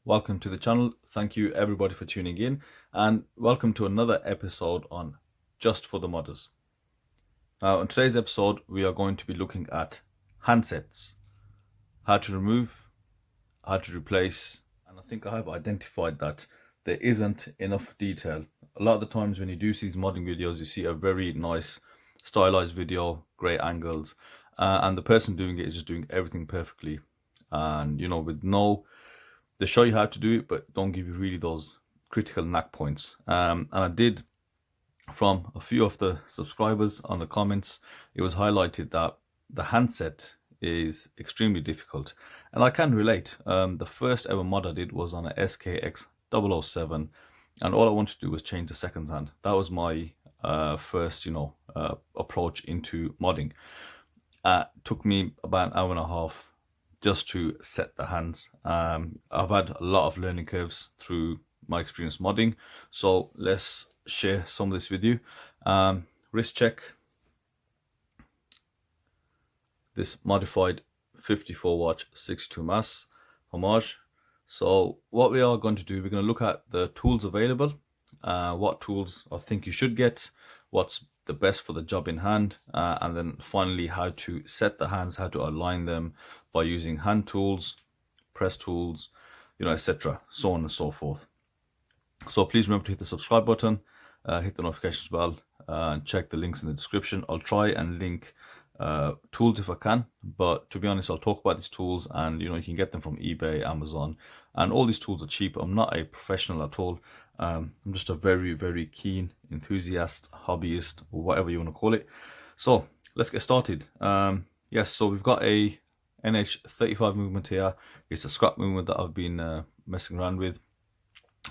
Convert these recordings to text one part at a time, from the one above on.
welcome to the channel. Thank you everybody for tuning in, and welcome to another episode on Just for the Modders. Now in today's episode we are going to be looking at handsets, how to remove, how to replace, and I think I have identified that there isn't enough detail. A lot of the times when you do see these modding videos, you see a very nice stylized video, great angles, and the person doing it is just doing everything perfectly, and with they show you how to do it but don't give you really those critical knack points. And I did, from a few of the subscribers on the comments, it was highlighted that the handset is extremely difficult, and I can relate. The first ever mod I did was on a SKX 007, and all I wanted to do was change the seconds hand. That was my first approach into modding. Took me about an hour and a half just to set the hands. I've had a lot of learning curves through my experience modding, so let's share some of this with you. Wrist check, this modified 54 watch 62 mass homage. So what we are going to do, we're going to look at the tools available, what tools I think you should get, what's the best for the job in hand, and then finally how to set the hands, how to align them by using hand tools, press tools, etc., so on and so forth. So please remember to hit the subscribe button, hit the notifications bell, and check the links in the description. I'll try and link tools if I can, but to be honest, I'll talk about these tools, and you can get them from eBay, Amazon, and all these tools are cheap. I'm not a professional at all. I'm just a very, very keen enthusiast, hobbyist, or whatever you want to call it. So let's get started. Yes, so we've got a NH35 movement here. It's a scrap movement that I've been messing around with.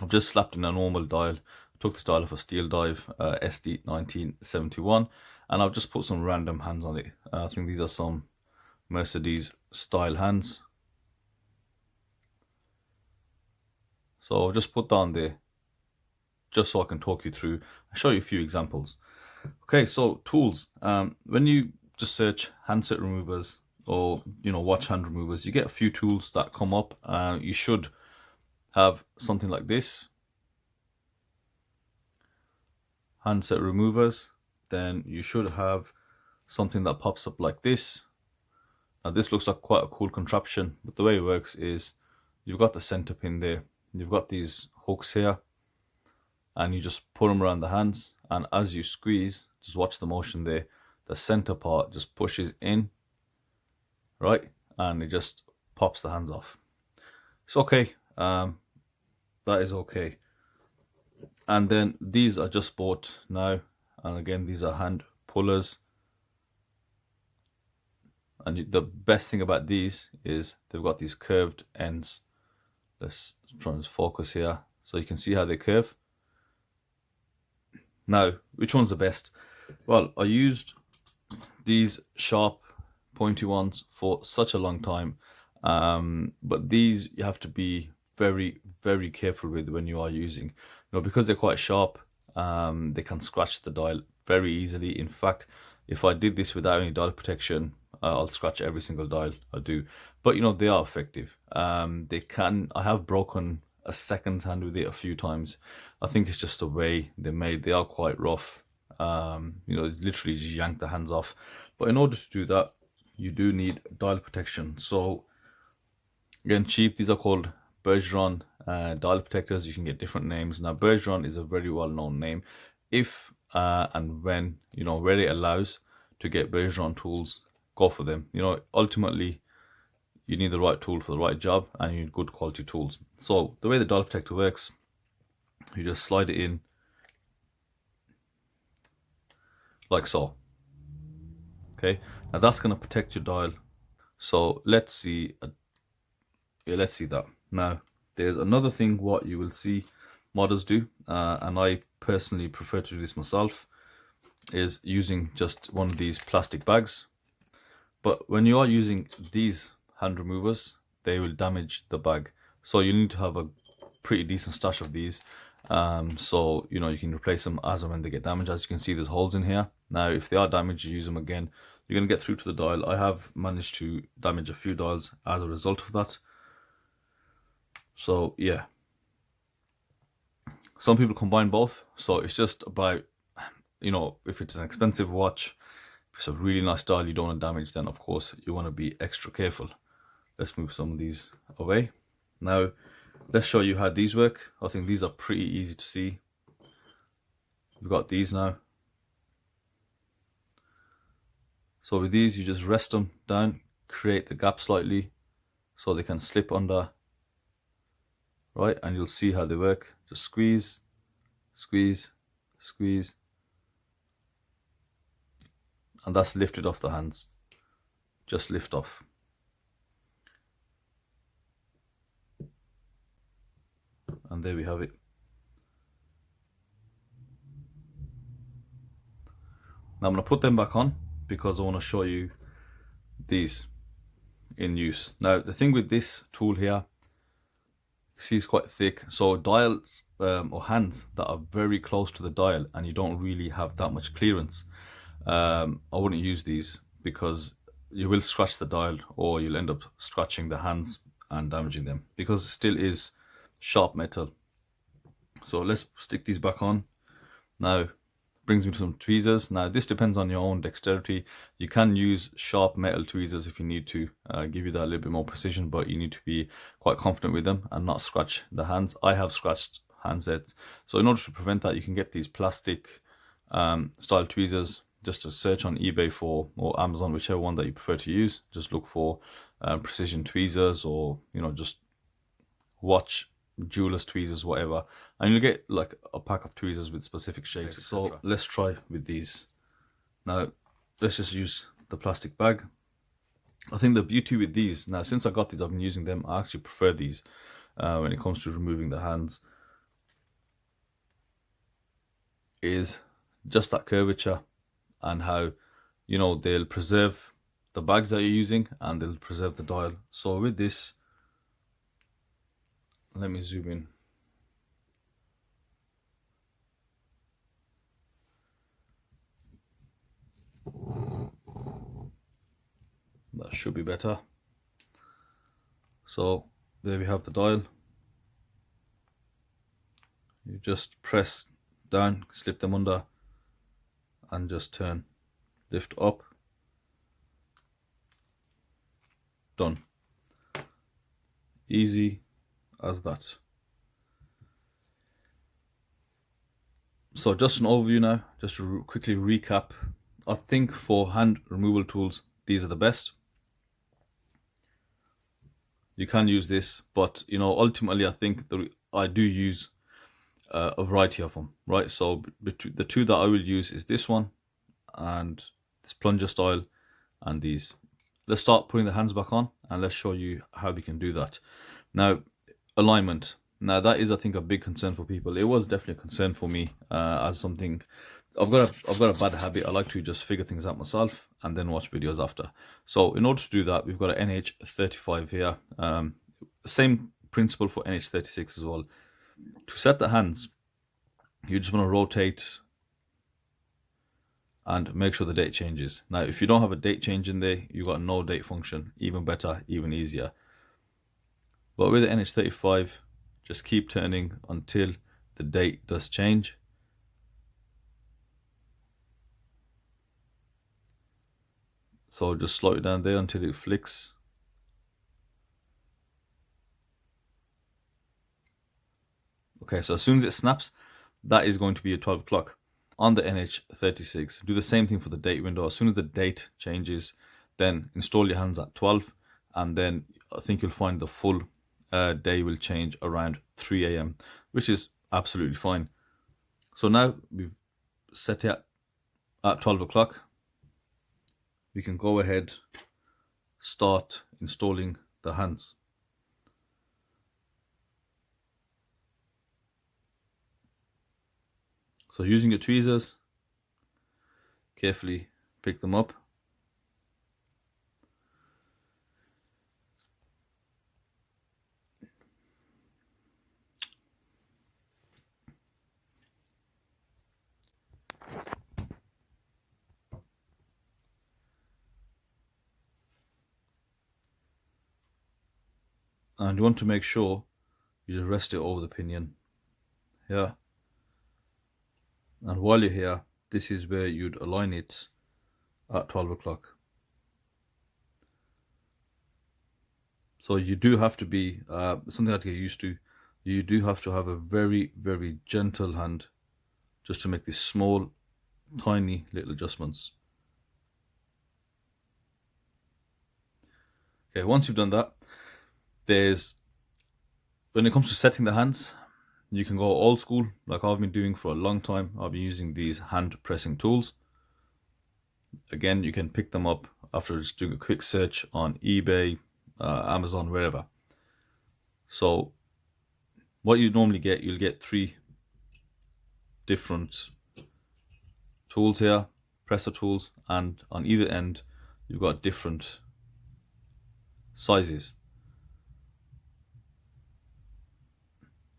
I've just slapped in a normal dial, took this dial off a steel dive, SD 1971, and I've just put some random hands on it. I think these are some Mercedes style hands. So I'll just put down there just so I can talk you through and show you a few examples. Okay, so tools. When you just search handset removers or watch hand removers, you get a few tools that come up. You should have something like this, handset removers. Then you should have something that pops up like this. Now this looks like quite a cool contraption, but the way it works is you've got the center pin there, you've got these hooks here, and you just put them around the hands, and as you squeeze, just watch the motion there, the center part just pushes in, right, and it just pops the hands off. It's okay. That is okay. And then these are just bought now, and again these are hand pullers, and the best thing about these is they've got these curved ends. Let's try and focus here so you can see how they curve. Now, which one's the best? Well, I used these sharp pointy ones for such a long time, but these you have to be very, very careful with when you are using, because they're quite sharp. They can scratch the dial very easily. In fact, if I did this without any dial protection, I'll scratch every single dial I do. But they are effective. They can. I have broken a second hand with it a few times. I think it's just the way they're made. They are quite rough. Literally just yank the hands off. But in order to do that, you do need dial protection. So again, cheap. These are called Bergeron dial protectors. You can get different names. Now Bergeron is a very well known name. If and when where it allows to get Bergeron tools, go for them. Ultimately you need the right tool for the right job, and you need good quality tools. So the way the dial protector works, you just slide it in like so. Okay, now that's going to protect your dial. So let's see. Let's see that. Now there's another thing what you will see modders do, and I personally prefer to do this myself, is using just one of these plastic bags. But when you are using these hand removers, they will damage the bag, so you need to have a pretty decent stash of these, so you can replace them as and when they get damaged. As you can see, there's holes in here. Now if they are damaged, you use them again, you're going to get through to the dial. I have managed to damage a few dials as a result of that. So yeah, some people combine both. So it's just about, you know, if it's an expensive watch, if it's a really nice dial you don't want to damage, then of course you want to be extra careful. Let's move some of these away. Now let's show you how these work. I think these are pretty easy to see. We've got these now. So with these, you just rest them down, create the gap slightly so they can slip under, right? And you'll see how they work. Just squeeze, squeeze, squeeze, and that's lifted off the hands. Just lift off. And there we have it. Now I'm going to put them back on because I want to show you these in use. Now the thing with this tool here, you see it's quite thick, so dials or hands that are very close to the dial and you don't really have that much clearance, I wouldn't use these because you will scratch the dial or you'll end up scratching the hands and damaging them because it still is sharp metal. So let's stick these back on. Now brings me to some tweezers. Now this depends on your own dexterity. You can use sharp metal tweezers if you need to give you that a little bit more precision, but you need to be quite confident with them and not scratch the hands. I have scratched handsets, so in order to prevent that, you can get these plastic style tweezers. Just to search on eBay for, or Amazon, whichever one that you prefer to use. Just look for precision tweezers, or you know, just watch jeweler's tweezers, whatever, and you'll get like a pack of tweezers with specific shapes. So let's try with these. Now let's just use the plastic bag. I think the beauty with these, now since I got these, I've been using them, I actually prefer these when it comes to removing the hands, is just that curvature and how, you know, they'll preserve the bags that you're using and they'll preserve the dial. So with this, let me zoom in. That should be better. So there we have the dial. You just press down, slip them under, and just turn, lift up, done. Easy as that. So just an overview now, just to quickly recap. I think for hand removal tools, these are the best. You can use this, but you know, ultimately I think I do use a variety of them, right? So the two that I will use is this one and this plunger style and these. Let's start putting the hands back on and let's show you how we can do that. Now, alignment. Now that is, I think, a big concern for people. It was definitely a concern for me as something. I've got a bad habit. I like to just figure things out myself and then watch videos after. So in order to do that, we've got an NH35 here. Same principle for NH36 as well. To set the hands, you just want to rotate and make sure the date changes. Now, if you don't have a date change in there, you've got no date function. Even better, even easier. But with the NH35, just keep turning until the date does change. So just slow it down there until it flicks. Okay, so as soon as it snaps, that is going to be at 12 o'clock. On the NH36, do the same thing for the date window. As soon as the date changes, then install your hands at 12, and then I think you'll find the full day will change around 3 AM, which is absolutely fine. So now we've set it at 12 o'clock. We can go ahead, start installing the hands. So using your tweezers, carefully pick them up. And you want to make sure you just rest it over the pinion here, and while you're here, this is where you'd align it at 12 o'clock. So you do have to be, something I have to get used to, you do have to have a very, very gentle hand just to make these small, tiny little adjustments. Okay, once you've done that, when it comes to setting the hands, you can go old school, like I've been doing for a long time. I've been using these hand pressing tools. Again, you can pick them up after just doing a quick search on eBay, Amazon, wherever. So what you normally get, you'll get 3 different tools here, presser tools, and on either end you've got different sizes.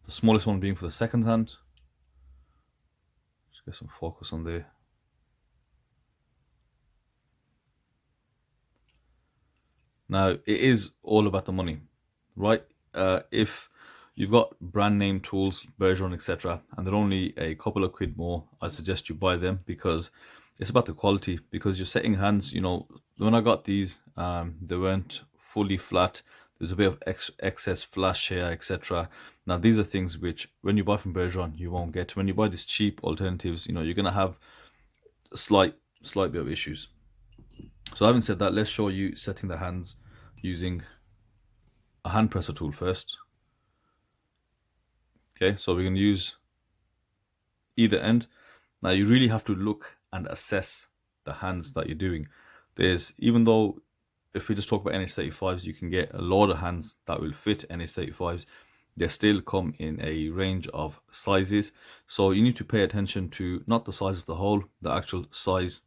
The smallest one being for the second hand. Just get some focus on there. Now, it is all about the money, right? If you've got brand name tools, Bergeron, etc., and they're only a couple of quid more, I suggest you buy them, because it's about the quality. Because you're setting hands, you know, when I got these, they weren't fully flat. There's a bit of excess flash here, etc. Now, these are things which, when you buy from Bergeron, you won't get. When you buy these cheap alternatives, you know, you're going to have a slight bit of issues. So having said that, let's show you setting the hands using a hand presser tool first. Okay, so we're going to use either end. Now you really have to look and assess the hands that you're doing. Even though if we just talk about NH35s, you can get a lot of hands that will fit NH35s, they still come in a range of sizes. So you need to pay attention to not the size of the hole, the actual size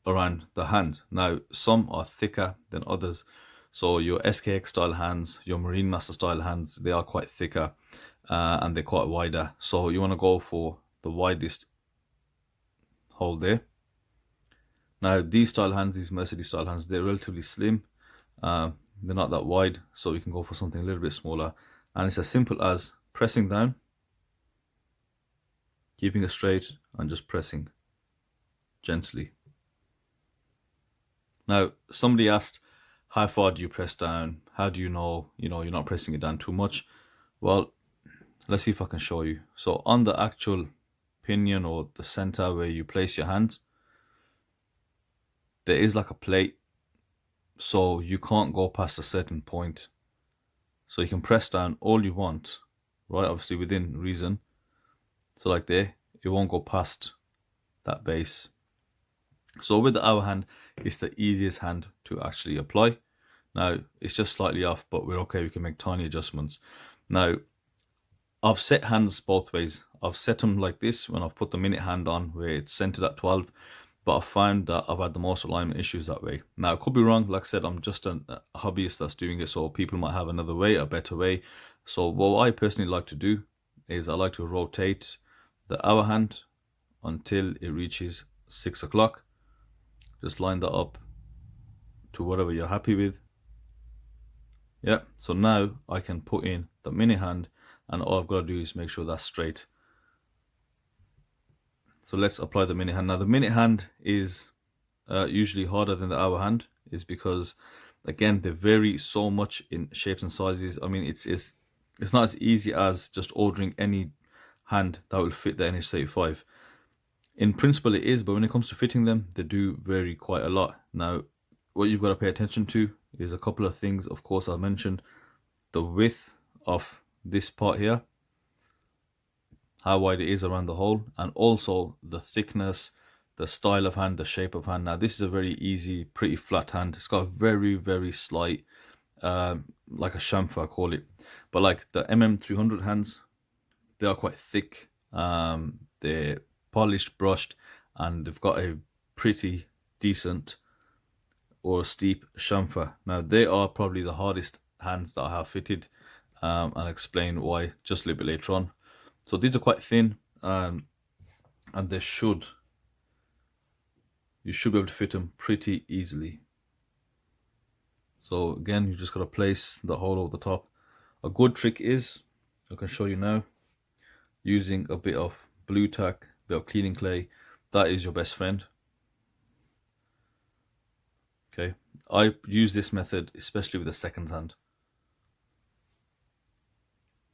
around the hand. Now, some are thicker than others. So your SKX style hands, your Marine Master style hands, they are quite thicker and they're quite wider. So you want to go for the widest hole there. Now, these style hands, these Mercedes style hands, they're relatively slim. They're not that wide, so we can go for something a little bit smaller. And it's as simple as pressing down, keeping it straight, and just pressing gently. Now, somebody asked, how far do you press down? How do you know, you're not pressing it down too much? Well, let's see if I can show you. So on the actual pinion or the center where you place your hands, there is like a plate, so you can't go past a certain point. So you can press down all you want, right? Obviously within reason. So like there, it won't go past that base. So with the hour hand, it's the easiest hand to actually apply. Now, it's just slightly off, but we're okay. We can make tiny adjustments. Now, I've set hands both ways. I've set them like this when I've put the minute hand on where it's centered at 12, but I've found that I've had the most alignment issues that way. Now, I could be wrong. Like I said, I'm just a hobbyist that's doing it, so people might have another way, a better way. So what I personally like to do is I like to rotate the hour hand until it reaches 6 o'clock. Just line that up to whatever you're happy with. Yeah, so now I can put in the mini hand, and all I've got to do is make sure that's straight. So let's apply the mini hand. Now the mini hand is usually harder than the hour hand, is because again they vary so much in shapes and sizes. I mean, it's not as easy as just ordering any hand that will fit the NH35. In principle it is, but when it comes to fitting them, they do vary quite a lot. Now, what you've got to pay attention to is a couple of things. Of course, I mentioned the width of this part here, how wide it is around the hole, and also the thickness, the style of hand, the shape of hand. Now, this is a very easy, pretty flat hand. It's got a very, very slight, like a chamfer, I call it. But like the MM300 hands, they are quite thick. They're polished, brushed, and they've got a pretty decent or steep chamfer. Now they are probably the hardest hands that I have fitted, and I'll explain why just a little bit later on. So these are quite thin, and you should be able to fit them pretty easily. So again, you just got to place the hole over the top A good trick is, I can show you now, using a bit of blue tack, a bit of cleaning clay. That is your best friend. Okay, I use this method especially with the second hand.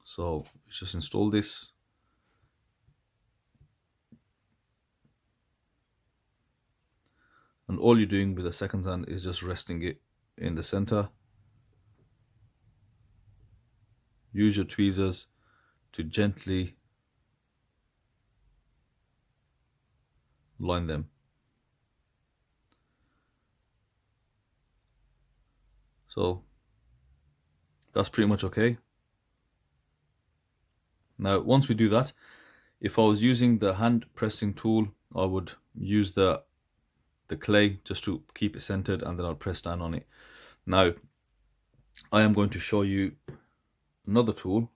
So just install this. And all you're doing with the second hand is just resting it in the center. Use your tweezers to gently line them. So that's pretty much okay. Now, once we do that, if I was using the hand pressing tool, I would use the clay just to keep it centered, and then I'll press down on it. Now, I am going to show you another tool,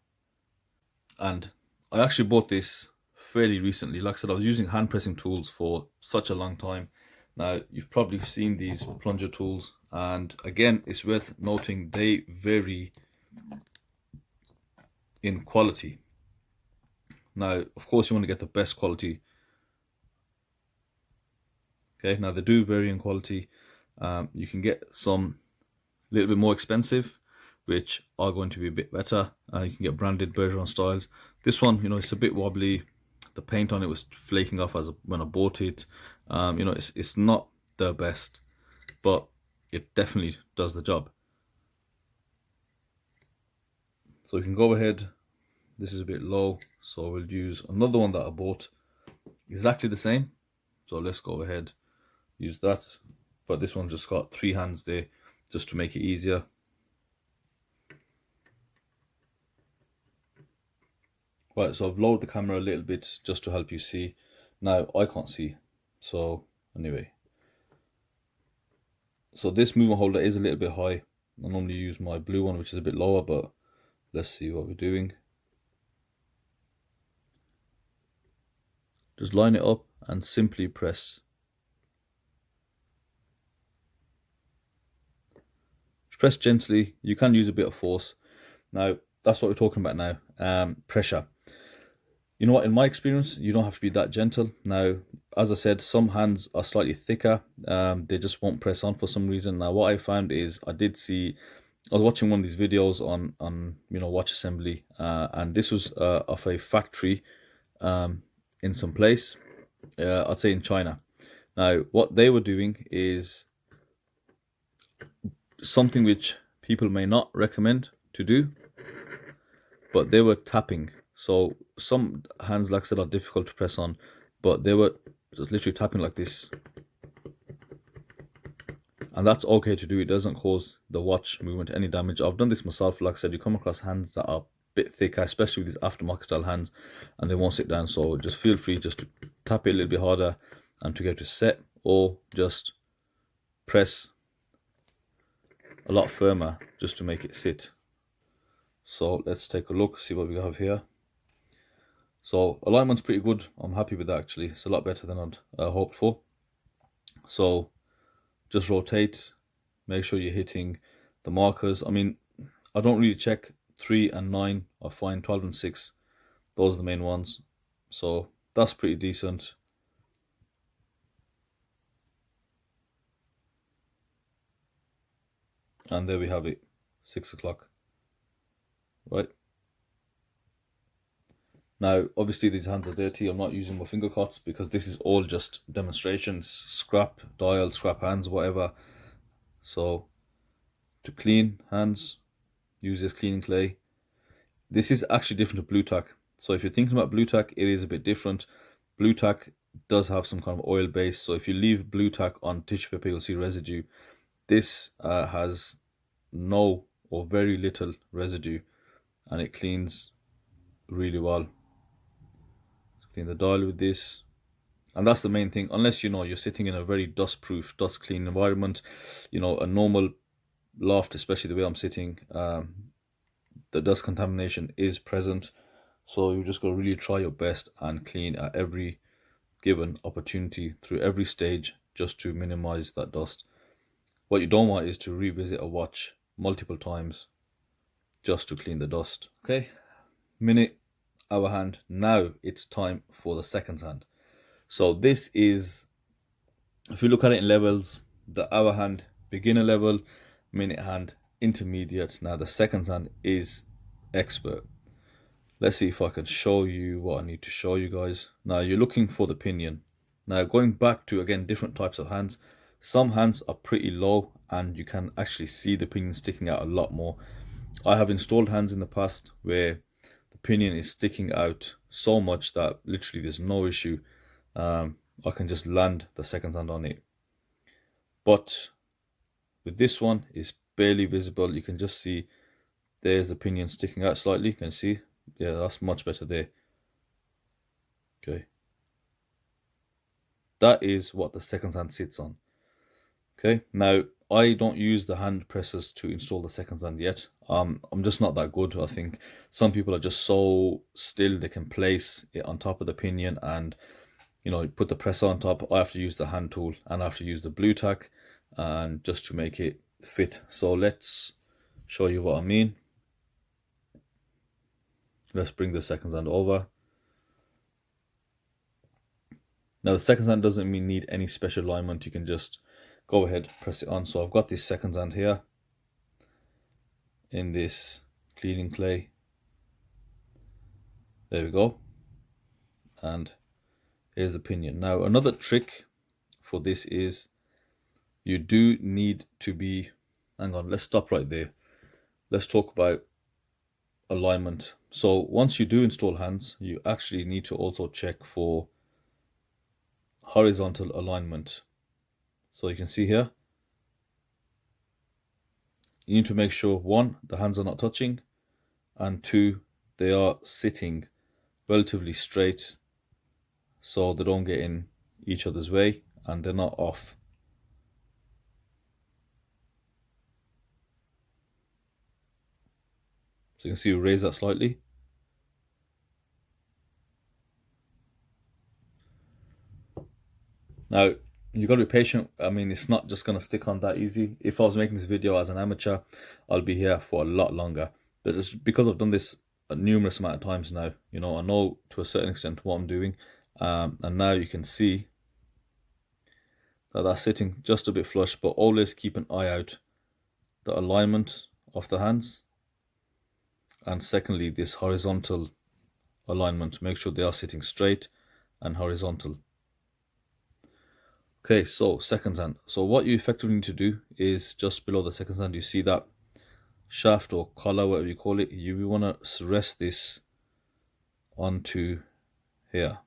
and I actually bought this fairly recently. Like I said, I was using hand pressing tools for such a long time. Now, you've probably seen these plunger tools, and again, it's worth noting they vary in quality. Now, of course, you want to get the best quality. Okay, now they do vary in quality. You can get some a little bit more expensive, which are going to be a bit better. You can get branded Bergeron styles. This one, it's a bit wobbly. The paint on it was flaking off when I bought it. It's not the best, but it definitely does the job. So we can go ahead. This is a bit low, so we'll use another one that I bought, exactly the same. So let's go ahead, use that, but this one just got 3 hands there, just to make it easier. Right, so I've lowered the camera a little bit just to help you see. Now I can't see, so anyway. So this movement holder is a little bit high. I normally use my blue one, which is a bit lower, but let's see what we're doing. Just line it up and simply press. Just press gently. You can use a bit of force. Now, that's what we're talking about now, pressure. You know what, in my experience, you don't have to be that gentle. Now, as I said, some hands are slightly thicker. They just won't press on for some reason. Now, what I found is I was watching one of these videos on watch assembly, and this was of a factory in some place, I'd say in China. Now, what they were doing is something which people may not recommend to do, but they were tapping. So some hands, like I said, are difficult to press on, but they were just literally tapping like this. And that's okay to do. It doesn't cause the watch movement any damage. I've done this myself. Like I said, you come across hands that are a bit thicker, especially with these aftermarket style hands, and they won't sit down. So just feel free just to tap it a little bit harder and to get to set, or just press a lot firmer just to make it sit. So let's take a look, see what we have here. So alignment's pretty good. I'm happy with that actually. It's a lot better than I'd hoped for. So just rotate, make sure you're hitting the markers. I mean, I don't really check 3 and 9. I find 12 and 6. Those are the main ones. So that's pretty decent. And there we have it, 6 o'clock. Right. Now, obviously these hands are dirty. I'm not using my finger cuts because this is all just demonstrations, scrap dial, scrap hands, whatever. So to clean hands, use this cleaning clay. This is actually different to blue tack. So if you're thinking about blue tack, it is a bit different. Blue tack does have some kind of oil base. So if you leave blue tack on tissue paper, you'll see residue. This has no or very little residue, and it cleans really well. Clean the dial with this, and that's the main thing. Unless you're sitting in a very dust-proof, dust-clean environment, a normal loft, especially the way I'm sitting, the dust contamination is present. So you just got to really try your best and clean at every given opportunity through every stage, just to minimize that dust. What you don't want is to revisit a watch multiple times just to clean the dust. Okay, minute, hour hand. Now it's time for the second hand. So this is, if you look at it in levels, the hour hand beginner level, minute hand intermediate. Now the second hand is expert. Let's see if I can show you what I need to show you guys. Now you're looking for the pinion. Now going back to, again, different types of hands, some hands are pretty low and you can actually see the pinion sticking out a lot more. I have installed hands in the past where the pinion is sticking out so much that literally there's no issue. I can just land the second hand on it. But with this one, it's barely visible. You can just see there's the pinion sticking out slightly. You can see, yeah, that's much better there. Okay, that is what the second hand sits on. Okay, now I don't use the hand pressers to install the second hand yet. I'm just not that good. I think some people are just so still, they can place it on top of the pinion and, you know, put the presser on top. I have to use the hand tool and I have to use the blue tack and just to make it fit. So let's show you what I mean. Let's bring the second hand over. Now the second hand doesn't need any special alignment. You can just go ahead, press it on. So I've got this second hand here in this cleaning clay. There we go. And here's the pinion. Now another trick for this is you do need to be, hang on, let's stop right there. Let's talk about alignment. So once you do install hands, you actually need to also check for horizontal alignment. So you can see here, you need to make sure, one, the hands are not touching, and two, they are sitting relatively straight so they don't get in each other's way and they're not off. So you can see you raise that slightly. Now you got to be patient. I mean, it's not just going to stick on that easy. If I was making this video as an amateur, I'll be here for a lot longer. But it's because I've done this a numerous amount of times now, you know, I know to a certain extent what I'm doing. And now you can see that that's sitting just a bit flush, but always keep an eye out the alignment of the hands. And secondly, this horizontal alignment, make sure they are sitting straight and horizontal. Okay, so second hand. So what you effectively need to do is just below the second hand, you see that shaft or collar, whatever you call it, you want to rest this onto here.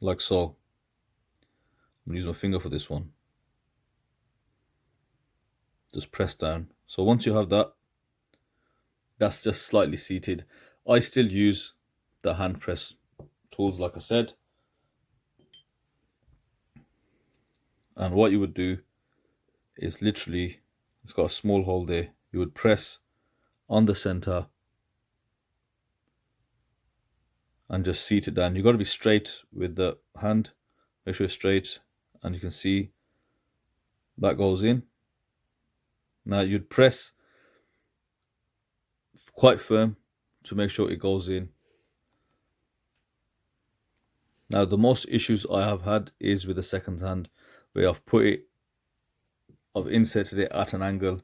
Like so. I'm going to use my finger for this one. Just press down. So once you have that, that's just slightly seated. I still use the hand press tools, like I said. And what you would do is literally, it's got a small hole there. You would press on the center and just seat it down. You've got to be straight with the hand. Make sure it's straight, and you can see that goes in. Now you'd press quite firm to make sure it goes in. Now the most issues I have had is with the second hand, where I've inserted it at an angle.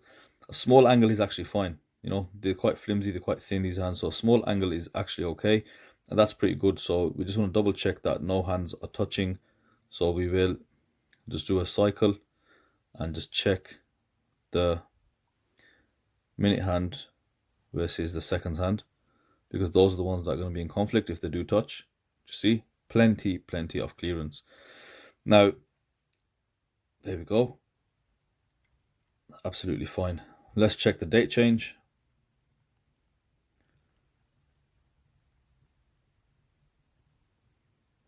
A small angle is actually fine. You know, they're quite flimsy, they're quite thin, these hands. So a small angle is actually okay, and that's pretty good. So we just want to double check that no hands are touching. So we will just do a cycle and just check the minute hand versus the second hand, because those are the ones that are going to be in conflict if they do touch. You see, plenty of clearance. Now there we go, absolutely fine. Let's check the date change.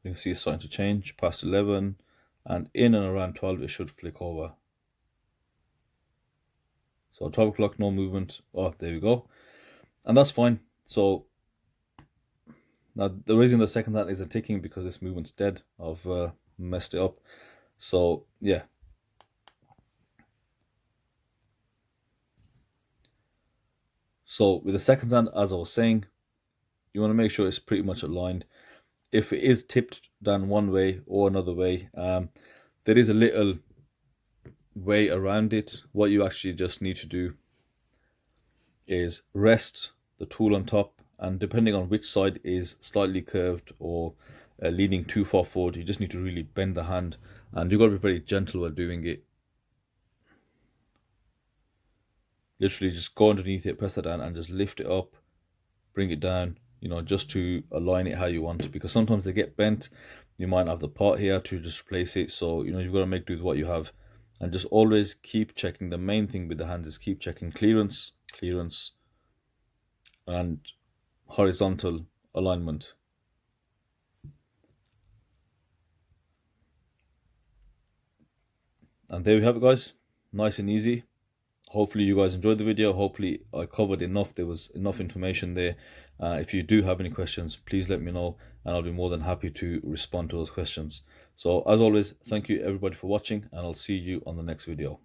You can see it's starting to change past 11, and in and around 12 it should flick over. So 12 o'clock, no movement. Oh, there we go. And that's fine. So now the reason the second hand isn't ticking because this movement's dead. I've messed it up. So yeah. So with the second hand, as I was saying, you want to make sure it's pretty much aligned. If it is tipped down one way or another way, there is a little way around it. What you actually just need to do is rest the tool on top, and depending on which side is slightly curved or leaning too far forward, you just need to really bend the hand, and you've got to be very gentle while doing it. Literally just go underneath it, press it down, and just lift it up, bring it down, you know, just to align it how you want it, because sometimes they get bent. You might have the part here to just replace it, so you know you've got to make do with what you have, and just always keep checking. The main thing with the hands is keep checking clearance, and horizontal alignment. And there we have it, guys. Nice and easy. Hopefully you guys enjoyed the video. Hopefully I covered enough. There was enough information there. If you do have any questions, please let me know, and I'll be more than happy to respond to those questions. So as always, thank you everybody for watching, and I'll see you on the next video.